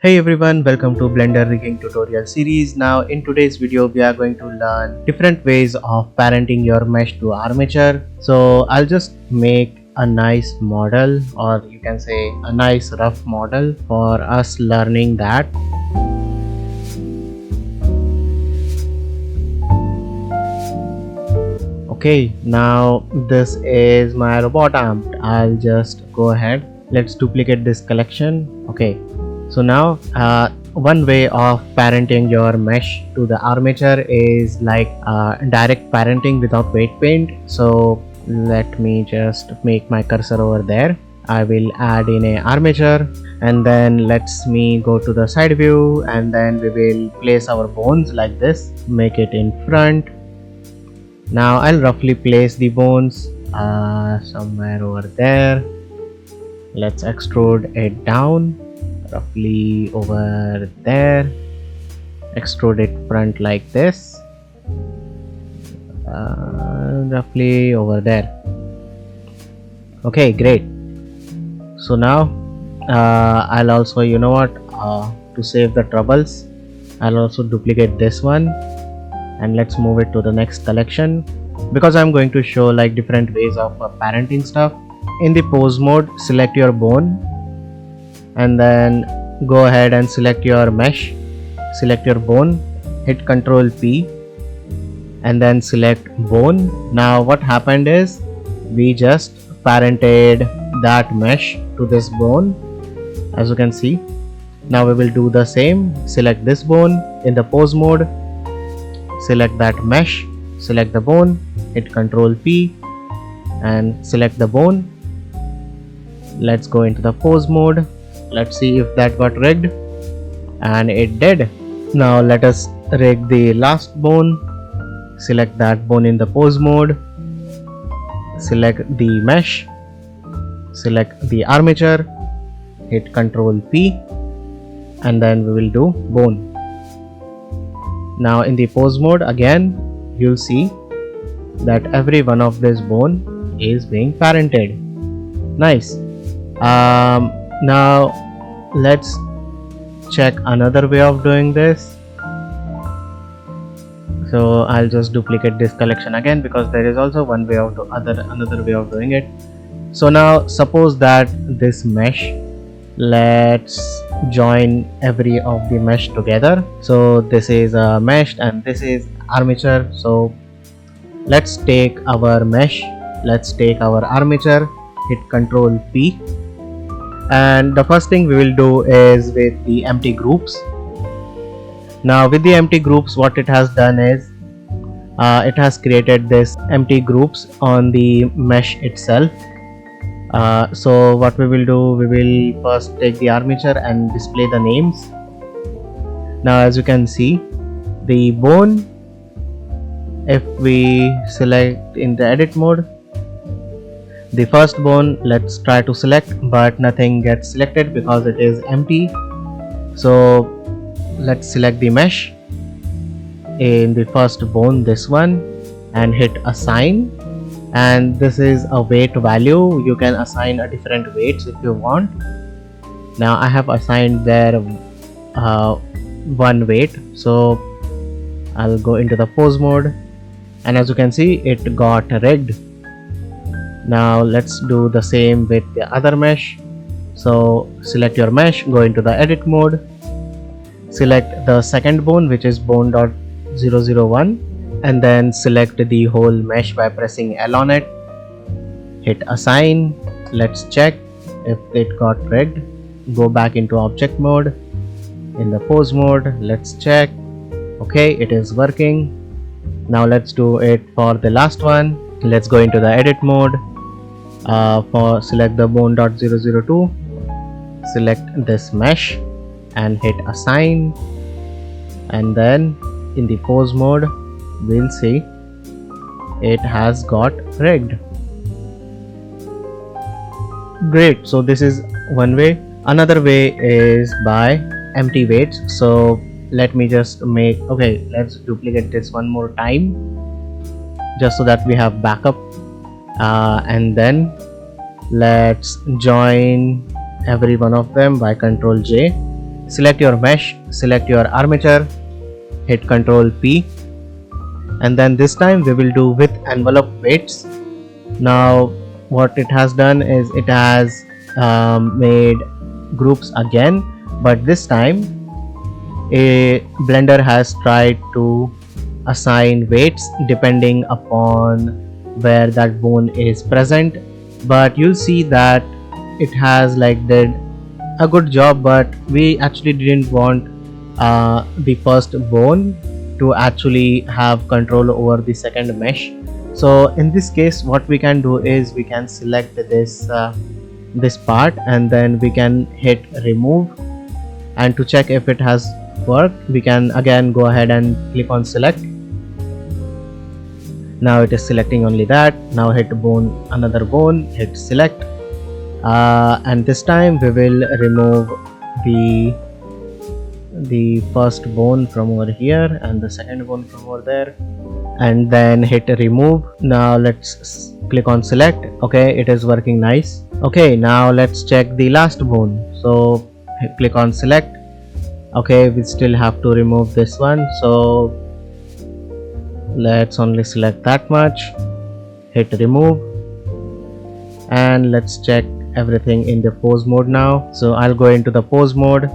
Hey everyone, welcome to Blender rigging tutorial series. Now in today's video we are going to learn different ways of parenting your mesh to armature. So I'll just make a nice model, or you can say a nice rough model for us learning that. Okay, now this is my robot arm. I'll just go ahead. Let's duplicate this collection. Okay, so now one way of parenting your mesh to the armature is like direct parenting without weight paint. So let me just make my cursor over there. I will add in a armature, and then let's me go to the side view, and then we will place our bones like this. Make it in front. Now I'll roughly place the bones somewhere over there. Let's extrude it down roughly over there. Extrude it front like this, roughly over there. Okay, great. So now I'll also, to save the troubles, I'll also duplicate this one, and let's move it to the next collection, because I'm going to show like different ways of parenting stuff. In the pose mode, select your bone, and then go ahead and select your mesh. Select your bone, hit Ctrl P, and then select bone. Now what happened is we just parented that mesh to this bone, as you can see. Now we will do the same. Select this bone in the pose mode, select that mesh, select the bone, hit Ctrl P and select the bone. Let's go into the pose mode. Let's see if that got rigged, and it did. Now let us rig the last bone. Select that bone in the pose mode, select the mesh, select the armature, hit Ctrl P, and then we will do bone. Now in the pose mode again, you'll see that every one of this bone is being parented. Nice. Now let's check another way of doing this. So I'll just duplicate this collection again, because there is also one way of another way of doing it. So now suppose that this mesh, let's join every of the mesh together. So this is a mesh and this is armature. So let's take our mesh, let's take our armature, hit Ctrl P, and the first thing we will do is with the empty groups. Now with the empty groups, what it has done is it has created this empty groups on the mesh itself. So what we will do, we will first take the armature and display the names. Now as you can see, the bone, if we select in the edit mode, the first bone, let's try to select, but nothing gets selected because it is empty. So let's select the mesh in the first bone, this one, and hit assign. And this is a weight value. You can assign a different weights if you want. Now I have assigned there one weight, so I'll go into the pose mode, and as you can see, it got rigged. Now let's do the same with the other mesh. So select your mesh, go into the edit mode, select the second bone, which is bone.001, and then select the whole mesh by pressing L on it, hit assign. Let's check if it got rigged. Go back into object mode, in the pose mode, let's check. Okay, it is working. Now let's do it for the last one. Let's go into the edit mode, for select the bone.002, select this mesh and hit assign, and then in the pose mode we'll see it has got rigged. Great. So this is one way. Another way is by empty weights. So let me just make, okay, let's duplicate this one more time just so that we have backup, and then let's join every one of them by Ctrl J. select your mesh, select your armature, hit Ctrl P, and then this time we will do with envelope weights. Now what it has done is it has made groups again, but this time Blender has tried to assign weights depending upon where that bone is present, but you'll see that it has like did a good job, but we actually didn't want the first bone to actually have control over the second mesh. So in this case what we can do is we can select this part, and then we can hit remove, and to check if it has worked we can again go ahead and click on select. Now it is selecting only that. Now hit bone, another bone, hit select, and this time we will remove the first bone from over here and the second bone from over there, and then hit remove. Now let's click on select. Okay, it is working nice. Okay, now let's check the last bone. So click on select. Okay, we still have to remove this one, so let's only select that much, hit remove, and let's check everything in the pose mode now. So I'll go into the pose mode,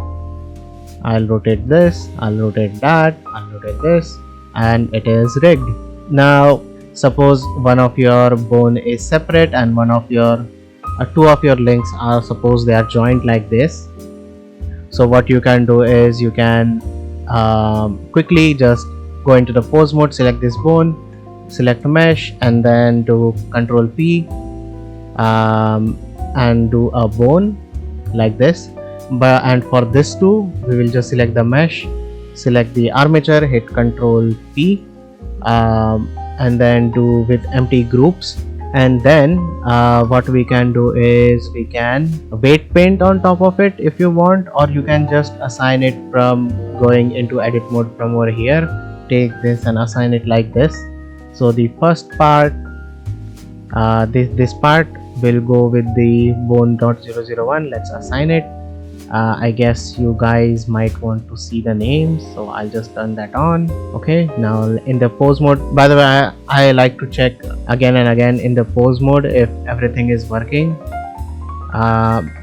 I'll rotate this, I'll rotate that, I'll rotate this, and it is rigged. Now suppose one of your bone is separate and one of your two of your links are, suppose they are joined like this. So what you can do is you can quickly just go into the pose mode, select this bone, select mesh, and then do Ctrl P and do a bone like this. And for this too we will just select the mesh, select the armature, hit Ctrl P, and then do with empty groups. And then what we can do is we can weight paint on top of it if you want, or you can just assign it from going into edit mode from over here. Take this and assign it like this. So the first part, this part will go with the bone.001. Let's assign it. I guess you guys might want to see the names, so I'll just turn that on. Okay, now in the pose mode, by the way, I like to check again and again in the pose mode if everything is working.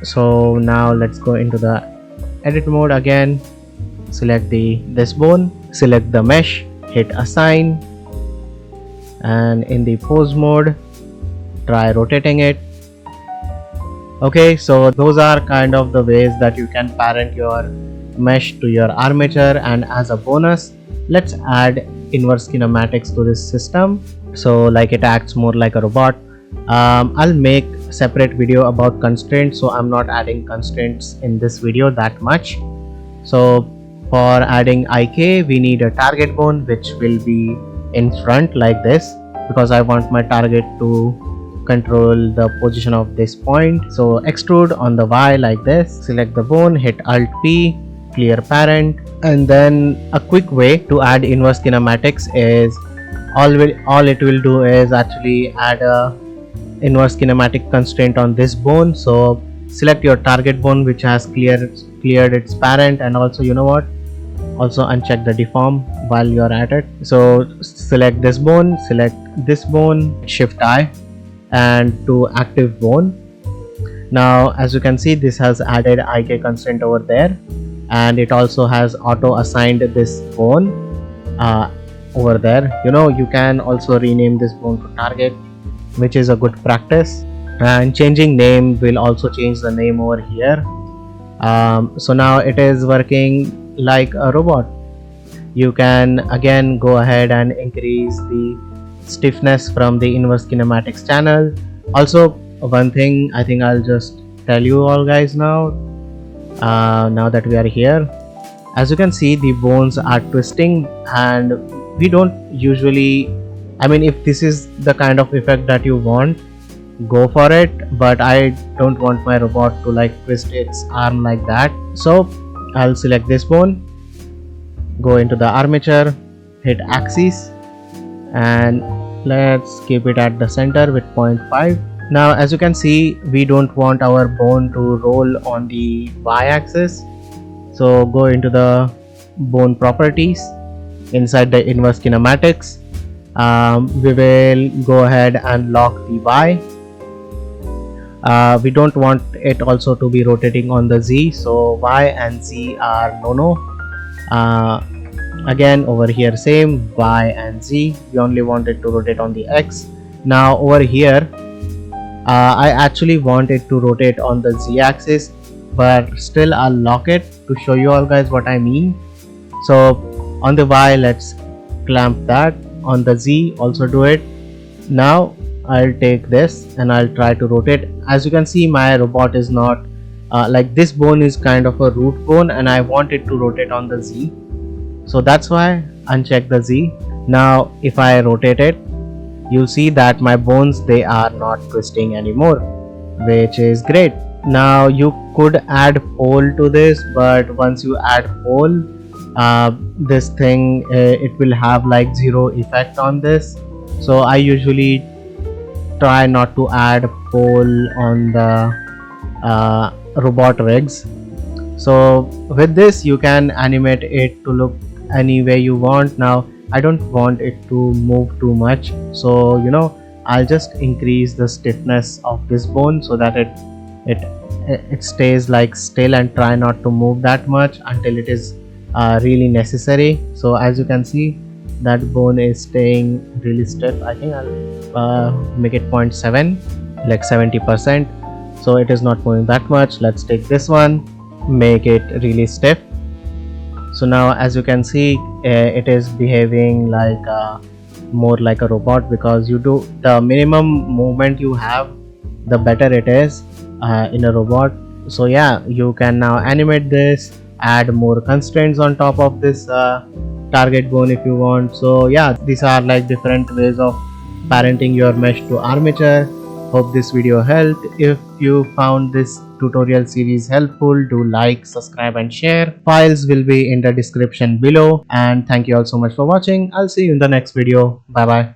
So now let's go into the edit mode again, select this bone, select the mesh, hit assign, and in the pose mode try rotating it. Okay, so those are kind of the ways that you can parent your mesh to your armature. And as a bonus, let's add inverse kinematics to this system, so like it acts more like a robot. I'll make a separate video about constraints, so I'm not adding constraints in this video that much. So for adding IK we need a target bone which will be in front like this, because I want my target to control the position of this point. So extrude on the Y like this, select the bone, hit Alt P, clear parent. And then a quick way to add inverse kinematics is all it will do is actually add a inverse kinematic constraint on this bone. So select your target bone which has cleared its parent, and also, you know what, also uncheck the deform while you're at it. So select this bone, select this bone, shift I, and to active bone. Now as you can see, this has added IK constraint over there, and it also has auto assigned this bone over there. You know, you can also rename this bone to target, which is a good practice, and changing name will also change the name over here. So now it is working like a robot. You can again go ahead and increase the stiffness from the inverse kinematics channel. Also, one thing I think I'll just tell you all guys now, now that we are here, as you can see the bones are twisting, and we don't usually, I mean, if this is the kind of effect that you want, go for it, but I don't want my robot to like twist its arm like that. So I'll select this bone, go into the armature, hit axis, and let's keep it at the center with 0.5. Now as you can see, we don't want our bone to roll on the y-axis, So go into the bone properties. Inside the inverse kinematics, we will go ahead and lock the Y. We don't want it also to be rotating on the Z, so Y and Z are no. Again over here same, Y and Z, we only want it to rotate on the X. Now over here I actually want it to rotate on the Z axis, but still I'll lock it to show you all guys what I mean. So on the Y, let's clamp that. On the Z also do it. Now I'll take this and I'll try to rotate. As you can see, my robot is not like this bone is kind of a root bone, and I want it to rotate on the Z, so that's why uncheck the Z. Now if I rotate it, you'll see that my bones, they are not twisting anymore, which is great. Now you could add pole to this, but once you add pole, this thing it will have like zero effect on this, so I usually try not to add pole on the robot rigs. So with this you can animate it to look any way you want. Now I don't want it to move too much, so I'll just increase the stiffness of this bone so that it stays like still, and try not to move that much until it is really necessary. So as you can see, that bone is staying really stiff. I think I'll make it 0.7, like 70%, so it is not moving that much. Let's take this one, make it really stiff. So now as you can see, it is behaving like more like a robot, because you do the minimum movement you have, the better it is in a robot. So yeah, you can now animate this, add more constraints on top of this target bone if you want. So yeah, these are like different ways of parenting your mesh to armature. Hope this video helped. If you found this tutorial series helpful, do like, subscribe and share. Files will be in the description below, and thank you all so much for watching. I'll see you in the next video. Bye bye.